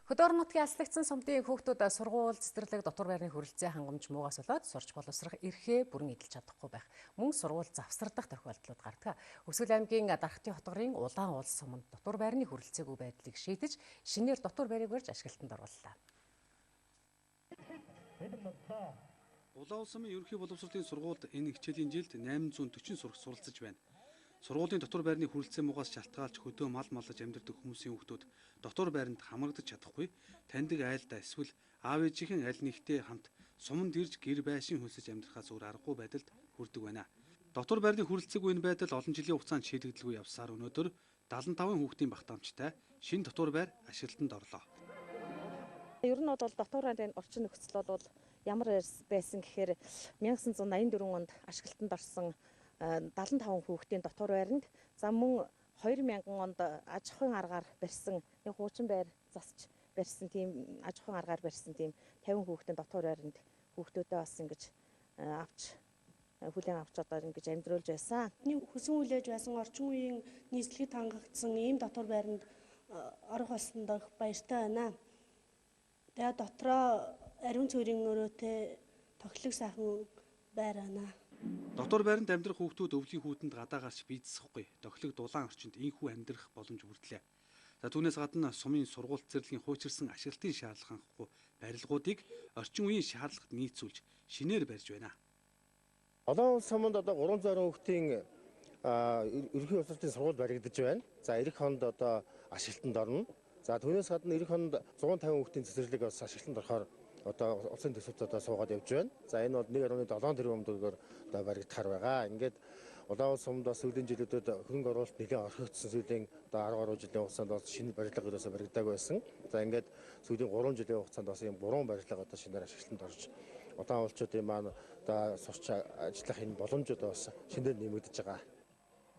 Хөдөө орон нутгийн аслагдсан сумдын хүүхдүүд сургууль, цэцэрлэг, дотор байрны хүрэлцээ хангамж муугаас болоод сурч боловсрох эрхээ бүрэн эдэлж чадахгүй байх. Мөн сургууль завсардах тохиолдлууд гардаг. Өсгөл аймгийн Дархтын хотгорын Улаан улс суманд дотор байрны хүрэлцээгүй байдлыг шийдэж, шинээр дотор байрыг барьж ашиглалтанд орууллаа. Улаан улс сумын ерөнхий боловсролын сургуульд энэ хичээлийн жилд 840 сурагч суралцж байна. Сургуулийн дотор байрны хүрэлцээ муугаас шалтгаалж хөдөө мал маллаж амьдардаг хүмүүсийн хүүхдүүд дотор байранд хамрагдаж чадахгүй, таньдаг айлдаа эсвэл аав ээжийнхэн аль нэгтэй хамт суманд ирж гэр байшин хөлсөж амьдрахаас өөр аргагүй байдалд хүрдэг байна. Дотор байрны хүрэлцээгүй энэ байдал олон жилийн хугацаанд шийдэгдэлгүй явсаар өнөөдөр 75 хүүхдийн багтаамжтай шинэ дотор байр ашиглалтанд орлоо. Ер нь бол дотор байрын орчин нөхцөл бол ямар байсан гэхээр 1984 онд ашиглалтанд орсон 75 хүүхдийн дотор байранд за мөн 2000 онд аж ахуйн аргаар барьсан нэг хуучин байр засч барьсан тийм аж ахуйн аргаар барьсан тийм 50 хүүхдийн дотор байранд хүүхдүүдээ бас ингэж хүлээн авч одоо ингэж амьдруулж байсан. Хүсэн хүлээж байсан орчин үеийн нийслэлд хангагдсан ийм дотор байранд орох болсонд баяртай байна. Тэгээ дотроо ариун цэврийн өрөөтэй тоглох сайхан байр байна. Дотор байранд амьдрах хүүхдүүд өвлийн хүүтэнд гадаа гарч бийдсэхгүй, дохилог дулаан орчинд инхүү амьдрах боломж бүрдлээ. За түүнээс гадна сумын сургууль цэцэрлэгийн хуучирсан ашиглалтын шаардлага хангахгүй барилгуудыг орчин үеийн шаардлагад нийцүүлж шинээр барьж байна. Улаан улс суманд одоо 300 хүүхдийн ерөнхий боловсролын сургууль баригдаж байна. За эх хонд одоо ашиглалтанд орно. За түүнээс гадна эх хонд 150 хүүхдийн цэцэрлэг бас ашиглалтанд орохоор одоо улсын төсөвт одоо суугаад явж байна. За энэ бол 1.7 тэрбум төгрөгөөр одоо баригдахаар байгаа. Ингээд Улаан улс сумд бас сүүлийн жилүүдэд хөрөнгө оруулалт нэлээд орхигдсон. Сүүлийн одоо 10 гаруй жилийн хугацаанд бас шинэ барилга ерөөсөө баригдаагүй байсан. За ингээд сүүлийн 3 жилийн хугацаанд бас ийм 3 барилга одоо шинээр ашиглалтанд орж Улаан улсчуудын маань одоо сурч ажиллах энэ боломжууд бас шинээр нэмэгдэж байгаа.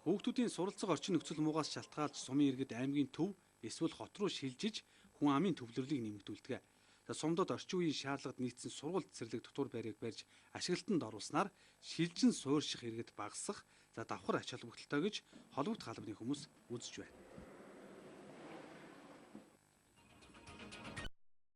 Хүүхдүүдийн суралцах орчин нөхцөл муугаас шалтгаалж сумын иргэд аймгийн төв эсвэл хот руу шилжиж хүн амын төвлөрлийг нэмэгдүүлдэг. Сумдад орчин үеийн шаардлагад нийцсэн сургууль цэцэрлэг дотор байрыг барьж ашиглалтанд оруулснаар шилжин суурьших иргэд багасах, давхар ач холбогдолтой гэж холбогд халбаны хүмүүс үзэж байна.